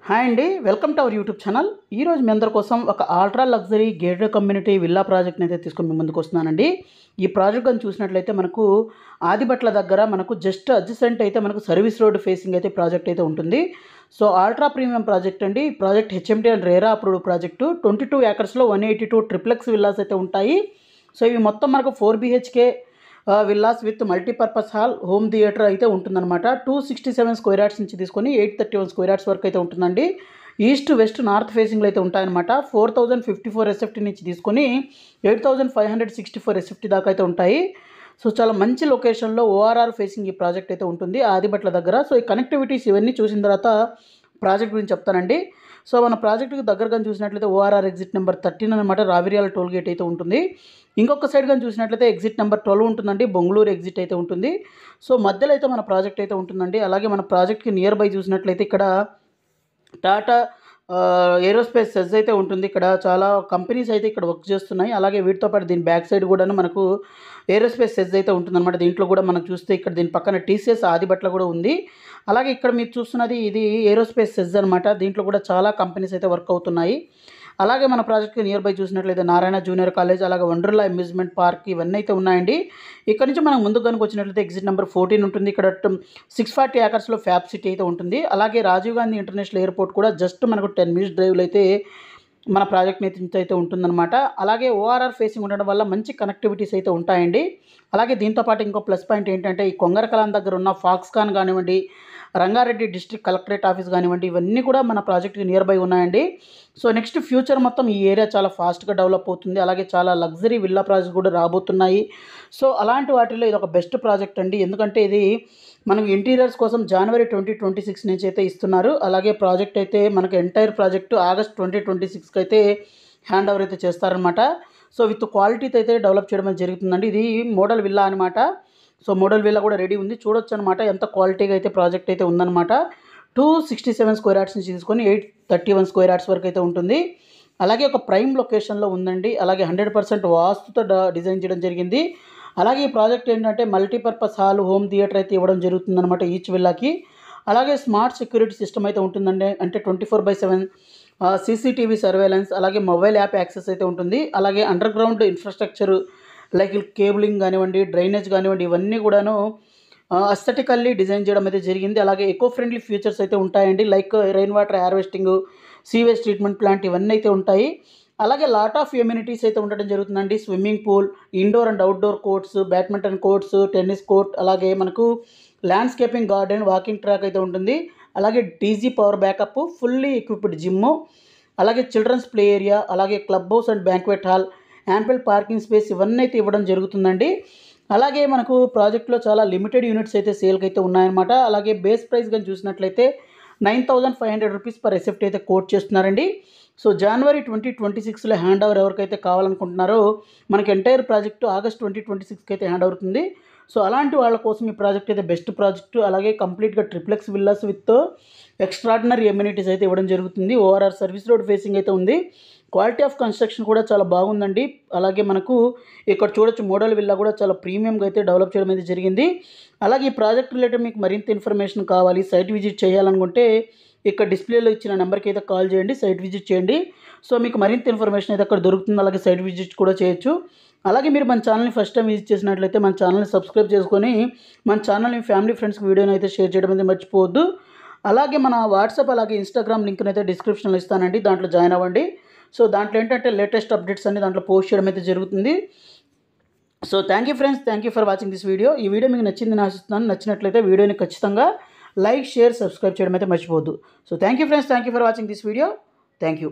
Hi అండి, welcome to our YouTube channel. ఈరోజు మీ అందరి కోసం ఒక ultra luxury gated community villa ప్రాజెక్ట్ని అయితే తీసుకొని మీ ముందుకు వస్తున్నానండి. ఈ ప్రాజెక్ట్ కానీ చూసినట్లయితే మనకు ఆదిబట్ల దగ్గర మనకు జస్ట్ అడ్జసెంట్ అయితే మనకు సర్వీస్ రోడ్ ఫేసింగ్ అయితే ప్రాజెక్ట్ అయితే ఉంటుంది. సో అల్ట్రా ప్రీమియం ప్రాజెక్ట్ అండి. ఈ project HMT and RERA approved project. 22 ఏకర్స్లో 182 triplex villas అయితే ఉంటాయి. సో ఇవి మొత్తం మనకు 4 BHK villas with multipurpose hall, home theatre అయితే ఉంటుందన్నమాట. 267 స్క్వేర్ యార్డ్స్ నుంచి తీసుకొని 831 స్క్వేర్ యార్డ్స్ వరకు అయితే ఉంటుందండి. ఈస్ట్ వెస్ట్ నార్త్ ఫేసింగ్లో అయితే ఉంటాయన్నమాట. 4054 SFT నుంచి తీసుకొని 8564 SFT దాకా అయితే ఉంటాయి. సో చాలా మంచి లొకేషన్లో ORR ఫేసింగ్ ఈ ప్రాజెక్ట్ అయితే ఉంటుంది ఆదిబట్ల దగ్గర. సో ఈ కనెక్టివిటీస్ ఇవన్నీ చూసిన తర్వాత ప్రాజెక్ట్ గురించి చెప్తానండి. సో మన ప్రాజెక్టుకి దగ్గరగా చూసినట్లయితే ORR ఎగ్జిట్ నెంబర్ 13 అనమాట, రావిర్యాల టోల్ గేట్ అయితే ఉంటుంది. ఇంకొక సైడ్ కానీ చూసినట్లయితే ఎగ్జిట్ నెంబర్ 12 ఉంటుందండి, బొంగళూరు ఎగ్జిట్ అయితే ఉంటుంది. సో మధ్యలో అయితే మన ప్రాజెక్ట్ అయితే ఉంటుందండి. అలాగే మన ప్రాజెక్ట్కి నియర్ బై చూసినట్లయితే ఇక్కడ టాటా ఏరోస్పేస్ సెజ్ అయితే ఉంటుంది. ఇక్కడ చాలా కంపెనీస్ అయితే ఇక్కడ వర్క్ చేస్తున్నాయి. అలాగే వీటితో పాటు దీని బ్యాక్ సైడ్ కూడా మనకు ఏరోస్పేస్ సెజ్ అయితే ఉంటుందన్నమాట. దీంట్లో కూడా మనం చూస్తే ఇక్కడ దీని పక్కన TCS ఆదిబట్ల కూడా ఉంది. అలాగే ఇక్కడ మీరు చూస్తున్నది ఇది ఏరోస్పేస్ సెజ్ అనమాట. దీంట్లో కూడా చాలా కంపెనీస్ అయితే వర్క్ అవుతున్నాయి. అలాగే మన ప్రాజెక్ట్కి నియర్ బై చూసినట్లయితే నారాయణ జూనియర్ కాలేజ్, అలాగే వండర్లా అమ్యూజ్మెంట్ పార్క్ ఇవన్నీ అయితే ఉన్నాయండి. ఇక్కడ నుంచి మనం ముందుకు కనుక వచ్చినట్లయితే ఎగ్జిట్ నెంబర్ 14 ఉంటుంది. ఇక్కడ 640 ఏకర్స్లో ఫ్యాబ్ సిటీ అయితే ఉంటుంది. అలాగే రాజీవ్ గాంధీ ఇంటర్నేషనల్ ఎయిర్పోర్ట్ కూడా జస్ట్ మనకు 10 minutes డ్రైవ్లో అయితే మన ప్రాజెక్ట్ అయితే ఉంటుందన్నమాట. అలాగే ORR ఫేసింగ్ ఉండడం వల్ల మంచి కనెక్టివిటీస్ అయితే ఉంటాయండి. అలాగే దీంతోపాటు ఇంకో ప్లస్ పాయింట్ ఏంటంటే ఈ కొంగరకలాన్ దగ్గర ఉన్న ఫాక్స్కాన్ కానివ్వండి, రంగారెడ్డి డిస్ట్రిక్ట్ కలెక్టరేట్ ఆఫీస్ కానివ్వండి, ఇవన్నీ కూడా మన ప్రాజెక్ట్కి నియర్ బై ఉన్నాయండి. సో నెక్స్ట్ ఫ్యూచర్ మొత్తం ఈ ఏరియా చాలా ఫాస్ట్గా డెవలప్ అవుతుంది. అలాగే చాలా లగ్జరీ విల్లా ప్రాజెక్ట్స్ కూడా రాబోతున్నాయి. సో అలాంటి వాటిలో ఇది ఒక బెస్ట్ ప్రాజెక్ట్ అండి. ఎందుకంటే ఇది మనకు ఇంటీరియర్స్ కోసం జనవరి 2026 నుంచి అయితే ఇస్తున్నారు. అలాగే ప్రాజెక్ట్ అయితే మనకు ఎంటైర్ ప్రాజెక్టు ఆగస్ట్ 2026కి అయితే హ్యాండ్ ఓవర్ అయితే చేస్తారనమాట. సో విత్ క్వాలిటీతో అయితే డెవలప్ చేయడం అయితే జరుగుతుందండి. ఇది మోడల్ విల్లా అనమాట. సో మోడల్ విల్లా కూడా రెడీ ఉంది, చూడొచ్చు అనమాట ఎంత క్వాలిటీగా అయితే ప్రాజెక్ట్ అయితే ఉందన్నమాట. 267 స్క్వేర్ యార్డ్స్ నుంచి తీసుకొని 831 స్క్వేర్ యార్డ్స్ వరకు అయితే ఉంటుంది. అలాగే ఒక ప్రైమ్ లొకేషన్లో ఉందండి. అలాగే 100% వాస్తుతో డిజైన్ చేయడం జరిగింది. అలాగే ఈ ప్రాజెక్ట్ ఏంటంటే మల్టీపర్పస్ హాల్, హోమ్ థియేటర్ అయితే ఇవ్వడం జరుగుతుందన్నమాట ఈచ్ విల్లాకి. అలాగే స్మార్ట్ సెక్యూరిటీ సిస్టమ్ అయితే ఉంటుందండి. అంటే 24/7 CCTV సర్వేలెన్స్, అలాగే మొబైల్ యాప్ యాక్సెస్ అయితే ఉంటుంది. అలాగే under ground infrastructure like cabling కానివ్వండి, డ్రైనేజ్ కానివ్వండి, ఇవన్నీ కూడాను అస్థెటికల్లీ డిజైన్ చేయడం అయితే జరిగింది. అలాగే ఎకో ఫ్రెండ్లీ ఫీచర్స్ అయితే ఉంటాయండి. Like rain water harvesting, sewage treatment plant ఇవన్నీ అయితే ఉంటాయి. అలాగే లాట్ ఆఫ్ ఎమ్యూనిటీస్ అయితే ఉండడం జరుగుతుందండి. Swimming pool, indoor and outdoor courts, badminton courts, tennis court, అలాగే మనకు ల్యాండ్స్కేపింగ్ గార్డెన్, వాకింగ్ ట్రాక్ అయితే ఉంటుంది. అలాగే DG power backup, fully equipped gym, అలాగే చిల్డ్రన్స్ ప్లే ఏరియా, అలాగే club house and banquet hall, ample parking space ఇవన్నీ అయితే ఇవ్వడం జరుగుతుందండి. అలాగే మనకు ప్రాజెక్ట్లో చాలా లిమిటెడ్ యూనిట్స్ అయితే సేల్కి అయితే ఉన్నాయన్నమాట. అలాగే బేస్ ప్రైస్ కానీ చూసినట్లయితే 9500 రూపీస్ పర్ SFT అయితే కోట్ చేస్తున్నారండి. సో జనవరి 2026లో హ్యాండ్ ఓవర్ ఎవరికైతే కావాలనుకుంటున్నారో మనకి ఎంటైర్ ప్రాజెక్టు ఆగస్ట్ 2026కి అయితే హ్యాండ్ అవుతుంది. సో అలాంటి వాళ్ళ కోసం ఈ ప్రాజెక్ట్ అయితే బెస్ట్ ప్రాజెక్టు. అలాగే కంప్లీట్గా triplex villas with extraordinary amenities అయితే ఇవ్వడం జరుగుతుంది. ORR సర్వీస్ రోడ్ ఫేసింగ్ అయితే ఉంది. క్వాలిటీ ఆఫ్ కన్స్ట్రక్షన్ కూడా చాలా బాగుందండి. అలాగే మనకు ఇక్కడ చూడొచ్చు మోడల్ విల్లా కూడా చాలా ప్రీమియంగా అయితే డెవలప్ చేయడం అయితే జరిగింది. అలాగే ఈ ప్రాజెక్ట్ రిలేటెడ్ మీకు మరింత ఇన్ఫర్మేషన్ కావాలి, సైట్ విజిట్ చేయాలనుకుంటే ఇక్కడ డిస్ప్లేలో ఇచ్చిన నెంబర్కి అయితే కాల్ చేయండి, సైట్ విజిట్ చేయండి. సో మీకు మరింత ఇన్ఫర్మేషన్ అయితే అక్కడ దొరుకుతుంది. అలాగే సైట్ విజిట్ కూడా చేయొచ్చు. అలాగే మీరు మన ఛానల్ని ఫస్ట్ టైం విజిట్ చేసినట్లయితే మన ఛానల్ని సబ్స్క్రైబ్ చేసుకొని మన ఛానల్ని ఫ్యామిలీ ఫ్రెండ్స్కి వీడియోని అయితే షేర్ చేయడం అయితే మర్చిపోవద్దు. అలాగే మన వాట్సాప్ అలాగే ఇన్స్టాగ్రామ్ లింక్ని అయితే డిస్క్రిప్షన్లో ఇస్తానండి, దాంట్లో జాయిన్ అవ్వండి. సో దాంట్లో ఏంటంటే లేటెస్ట్ అప్డేట్స్ అన్ని దాంట్లో పోస్ట్ చేయడం అయితే జరుగుతుంది. So thank you friends, thank you for watching this video. ఈ వీడియో మీకు నచ్చిందని ఆశిస్తున్నాను. నచ్చినట్లయితే వీడియోని ఖచ్చితంగా లైక్, షేర్, సబ్స్క్రైబ్ చేయడం అయితే మర్చిపోవద్దు. So thank you friends, thank you for watching this video. Thank you.